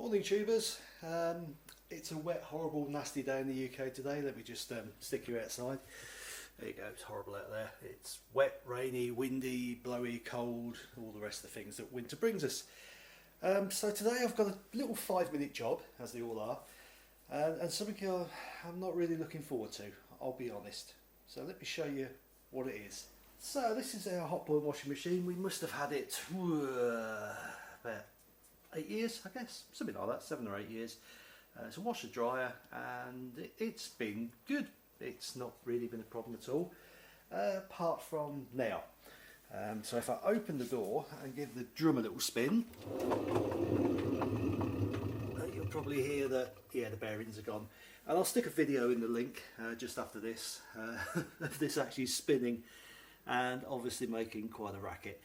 Morning tubers, it's a wet, horrible, nasty day in the UK today. Let me just stick you outside. There you go, it's horrible out there. It's wet, rainy, windy, blowy, cold, all the rest of the things that winter brings us. So today I've got a little 5-minute job, as they all are, and something I'm not really looking forward to, I'll be honest. So let me show you what it is. So this is our Hotpoint washing machine. We must have had it about 8 years, I guess, something like that, 7 or 8 years. It's a washer dryer and it's been good. It's not really been a problem at all, apart from now. So if I open the door and give the drum a little spin, you'll probably hear that, yeah, the bearings are gone. And I'll stick a video in the link just after this, of this actually spinning and obviously making quite a racket.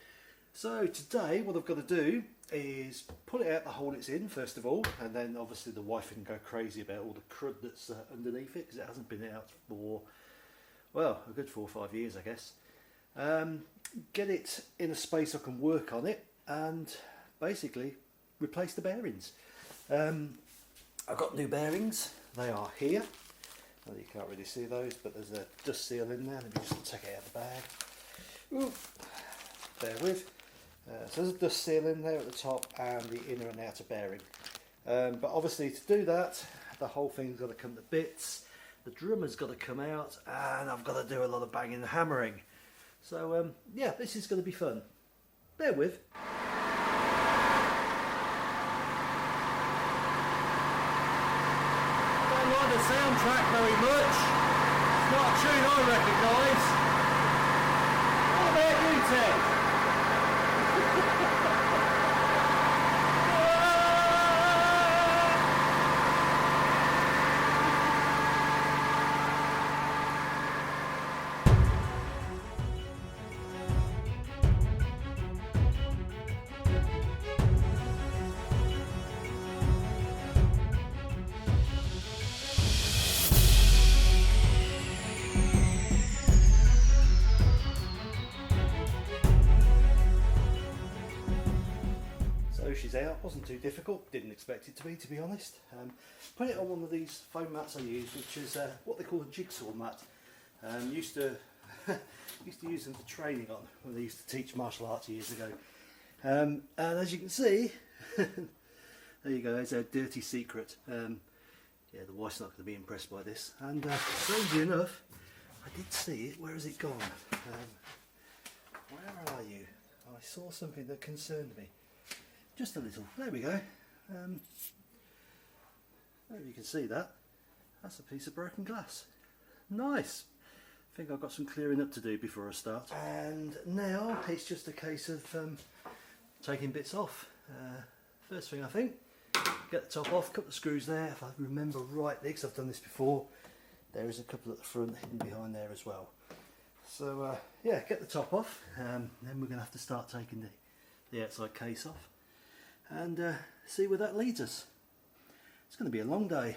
So today what I've got to do is pull it out the hole it's in first of all, and then obviously the wife can go crazy about all the crud that's underneath it, because it hasn't been out for, well, a good 4 or 5 years I guess. Get it in a space I can work on it and basically replace the bearings. I've got new bearings, they are here. Well, you can't really see those, but there's a dust seal in there. Let me just take it out of the bag. Ooh, bear with. So there's a dust seal in there at the top and the inner and outer bearing. But obviously to do that, the whole thing's got to come to bits. The drummer's got to come out and I've got to do a lot of banging and hammering. So yeah, this is going to be fun. Bear with. I don't like the soundtrack very much. It's not a tune I recognise. What about you, Ted? She's out, wasn't too difficult, didn't expect it to be honest. Put it on one of these foam mats I use, which is what they call a jigsaw mat. Used to use them for training on when they used to teach martial arts years ago. And as you can see, there you go, there's our dirty secret. Yeah, the wife's not going to be impressed by this. And strangely enough, I did see it. Where has it gone? Where are you? I saw something that concerned me. Just a little. There we go. I don't know if you can see that. That's a piece of broken glass. Nice. I think I've got some clearing up to do before I start. And now it's just a case of taking bits off. First thing I think, get the top off, couple of screws there. If I remember rightly, because I've done this before, there is a couple at the front hidden behind there as well. So yeah, get the top off. Then we're going to have to start taking the outside case off. And see where that leads us. It's going to be a long day.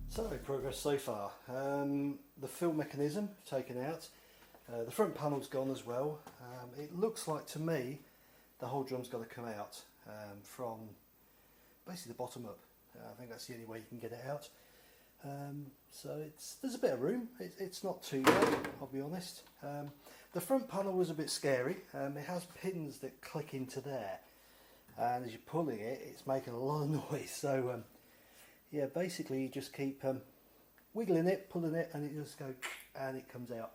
So progress so far. The fill mechanism taken out. The front panel's gone as well. It looks like to me the whole drum's got to come out from basically the bottom up. I think that's the only way you can get it out. So there's a bit of room. It's not too bad, I'll be honest. The front panel was a bit scary. It has pins that click into there, and as you're pulling it, it's making a lot of noise. So yeah, basically you just keep wiggling it, pulling it, and it just goes and it comes out.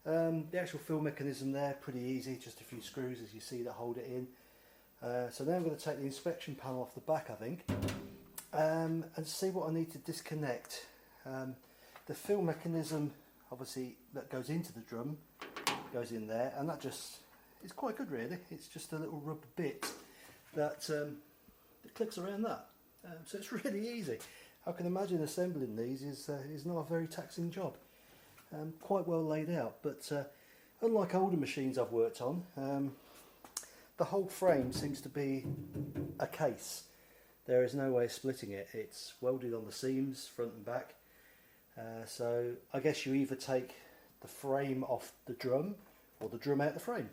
The actual fill mechanism there, pretty easy, just a few screws as you see that hold it in. So now I'm going to take the inspection panel off the back, I think, and see what I need to disconnect. The fill mechanism, obviously, that goes into the drum, goes in there, and that just is quite good really. It's just a little rubber bit that clicks around that. So it's really easy. I can imagine assembling these is not a very taxing job. Quite well laid out, but unlike older machines I've worked on, the whole frame seems to be a case. There is no way of splitting it. It's welded on the seams, front and back. So I guess you either take the frame off the drum or the drum out the frame,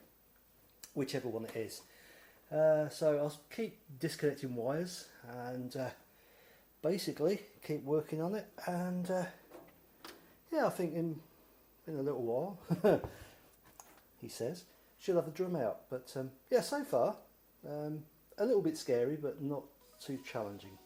whichever one it is. So I'll keep disconnecting wires and basically keep working on it, and yeah, I think in a little while, he says, should have the drum out. But yeah, so far a little bit scary, but not too challenging.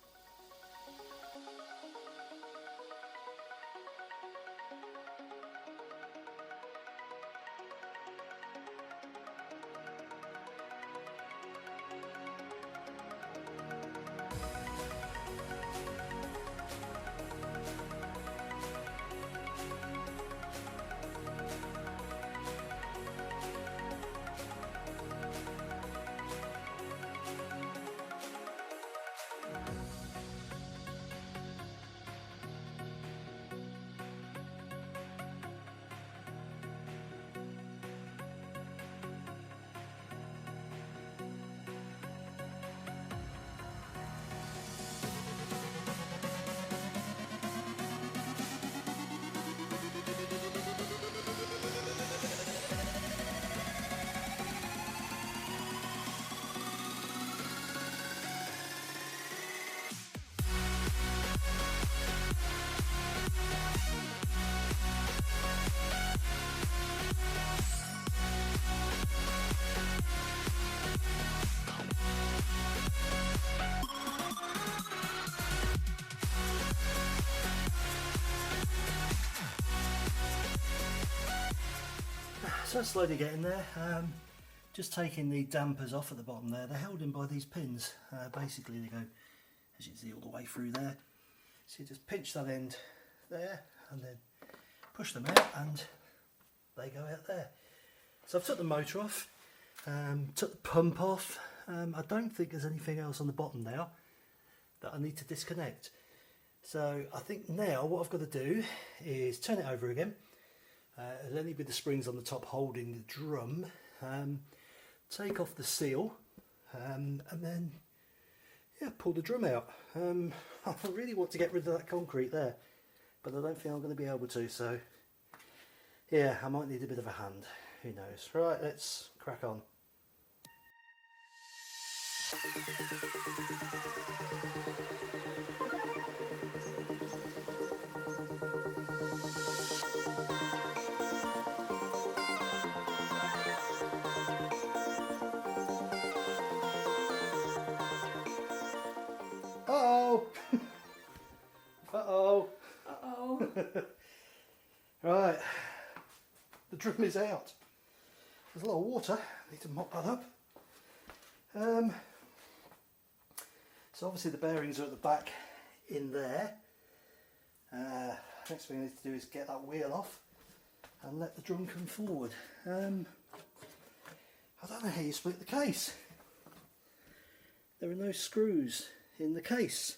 So slowly getting there, just taking the dampers off at the bottom there. They're held in by these pins. Basically they go, as you can see, all the way through there. So you just pinch that end there and then push them out and they go out there. So I've took the motor off, took the pump off. I don't think there's anything else on the bottom now that I need to disconnect. So I think now what I've got to do is turn it over again. It'll only be the springs on the top holding the drum. Take off the seal and then yeah, pull the drum out. I really want to get rid of that concrete there, but I don't think I'm going to be able to, so yeah, I might need a bit of a hand, who knows. Right, let's crack on. Uh-oh! Uh-oh! Uh-oh! Right, the drum is out. There's a lot of water, I need to mop that up. So obviously the bearings are at the back in there. Next thing I need to do is get that wheel off and let the drum come forward. I don't know how you split the case. There are no screws in the case.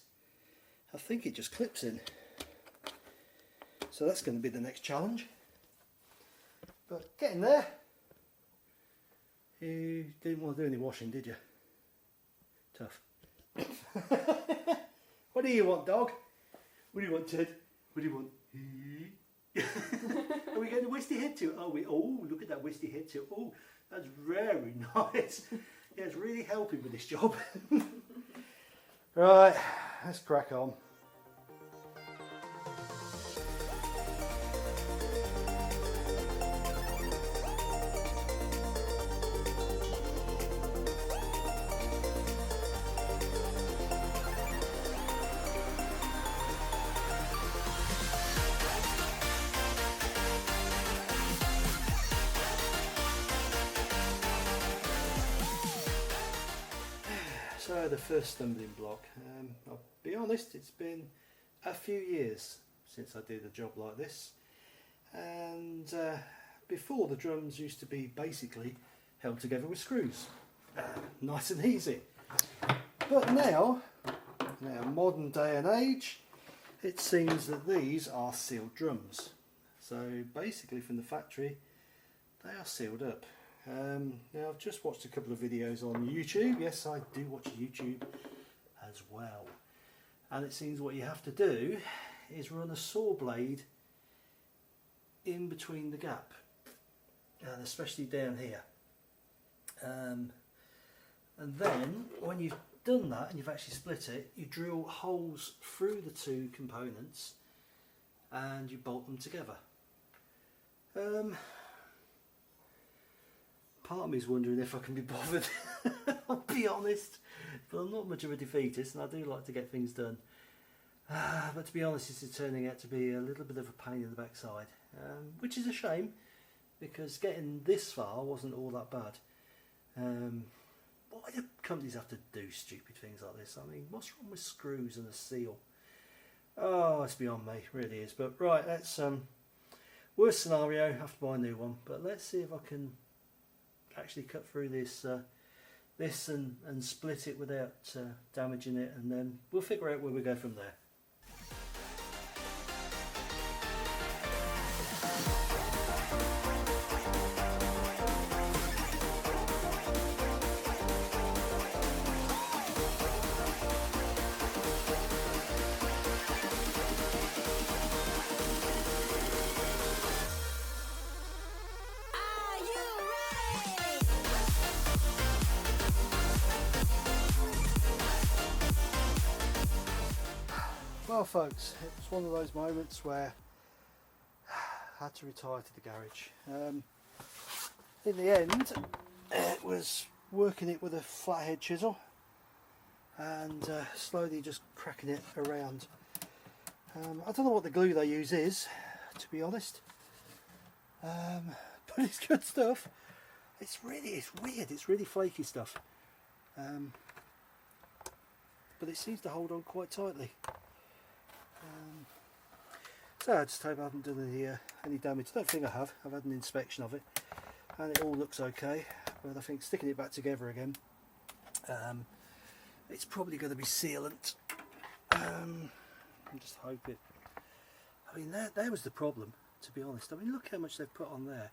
I think it just clips in. So that's going to be the next challenge. But getting there. You didn't want to do any washing, did you? Tough. What do you want, dog? What do you want, Ted? What do you want? Are we going to Westy Head too? Oh, look at that Westy Head too. Oh, that's very nice. Yeah, it's really helping with this job. Right, let's crack on. the first stumbling block. I'll be honest, it's been a few years since I did a job like this, and before, the drums used to be basically held together with screws, nice and easy. But now modern day and age, it seems that these are sealed drums. So basically from the factory, they are sealed up. Now I've just watched a couple of videos on YouTube. Yes, I do watch YouTube as well. And it seems what you have to do is run a saw blade in between the gap, and especially down here. And then when you've done that and you've actually split it, you drill holes through the two components and you bolt them together. Part of me is wondering if I can be bothered. I'll be honest, but I'm not much of a defeatist and I do like to get things done. But to be honest, this is turning out to be a little bit of a pain in the backside, which is a shame, because getting this far wasn't all that bad. Why do companies have to do stupid things like this? I mean, what's wrong with screws and a seal? Oh, it's beyond me, it really is. But right, let's worst scenario, have to buy a new one. But let's see if I can actually cut through this and split it without damaging it, and then we'll figure out where we go from there. Well folks, it was one of those moments where I had to retire to the garage. In the end, it was working it with a flathead chisel and slowly just cracking it around. I don't know what the glue they use is, to be honest, but it's good stuff. It's weird, it's really flaky stuff, but it seems to hold on quite tightly. So I just hope I haven't done any damage. I don't think I have. I've had an inspection of it and it all looks okay, but I think sticking it back together again, it's probably going to be sealant. I'm just hoping. I mean, there was the problem, to be honest. I mean, look how much they've put on there.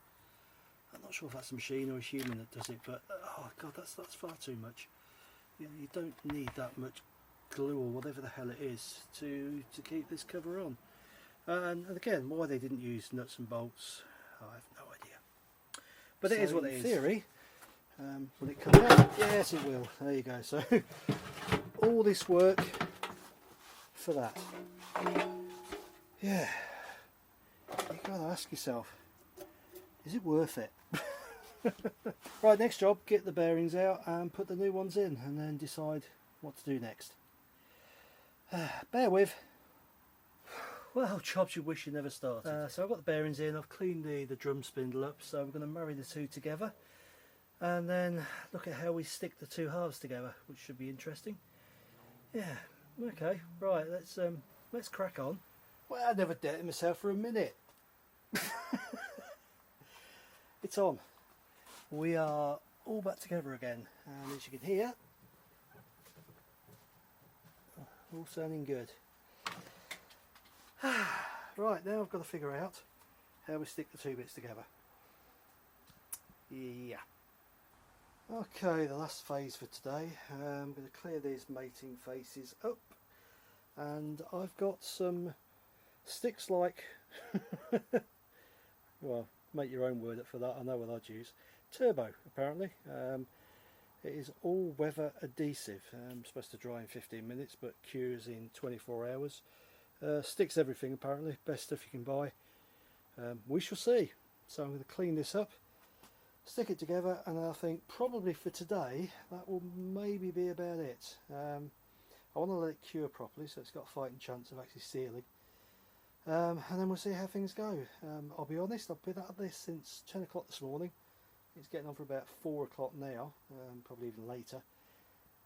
I'm not sure if that's a machine or a human that does it, but oh god, that's far too much. You know, you don't need that much glue or whatever the hell it is to keep this cover on. And again, why they didn't use nuts and bolts, I have no idea. But it is what it is. In theory, will it come out? Yes, it will. There you go. So all this work for that. Yeah. You've got to ask yourself, is it worth it? Right, next job, get the bearings out and put the new ones in, and then decide what to do next. Bear with. Well, jobs you wish you never started. So I've got the bearings in, I've cleaned the drum spindle up, so we're going to marry the two together and then look at how we stick the two halves together, which should be interesting. Yeah, okay, right, let's crack on. Well, I never doubted myself for a minute. It's on. We are all back together again, and as you can hear, all sounding good. Right, now I've got to figure out how we stick the two bits together. Yeah. Okay, the last phase for today. I'm going to clear these mating faces up, and I've got some sticks like, well, make your own word up for that, I know what I'd use. Turbo, apparently. It is all weather adhesive. Supposed to dry in 15 minutes, but cures in 24 hours. Sticks everything apparently, best stuff you can buy. We shall see. So I'm going to clean this up, stick it together, and I think probably for today that will maybe be about it. I want to let it cure properly so it's got a fighting chance of actually sealing, and then we'll see how things go. I'll be honest, I've been at this since 10 o'clock this morning. It's getting on for about 4 o'clock now, probably even later.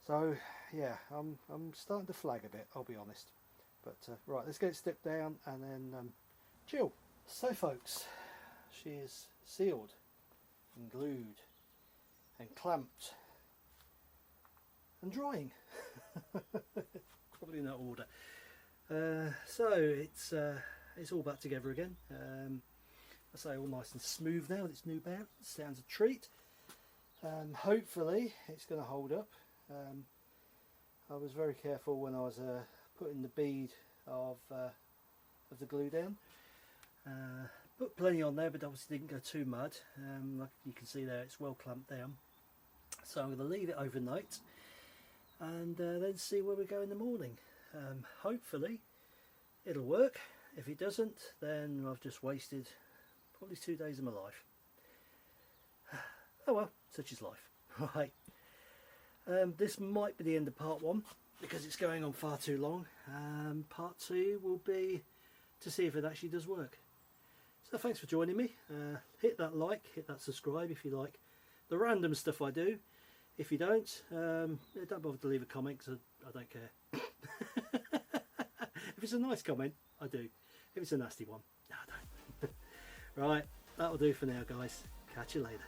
So yeah, I'm starting to flag a bit, I'll be honest. But right, let's get it stepped down and then chill. So folks, she is sealed and glued and clamped and drying. Probably in that order. So it's all back together again. I say all nice and smooth now with its new bearing. Sounds a treat. Hopefully it's going to hold up. I was very careful when I was putting the bead of the glue down. Put plenty on there, but obviously didn't go too mud. Like you can see there, it's well clamped down. So I'm going to leave it overnight and then see where we go in the morning. Hopefully it'll work. If it doesn't, then I've just wasted probably 2 days of my life. Oh well, such is life. Right. This might be the end of part 1 because it's going on far too long. Part 2 will be to see if it actually does work. So thanks for joining me. Hit that like, hit that subscribe if you like the random stuff I do. If you don't, don't bother to leave a comment because I don't care. If it's a nice comment, I do. If it's a nasty one, no, I don't. Right, that'll do for now, guys. Catch you later.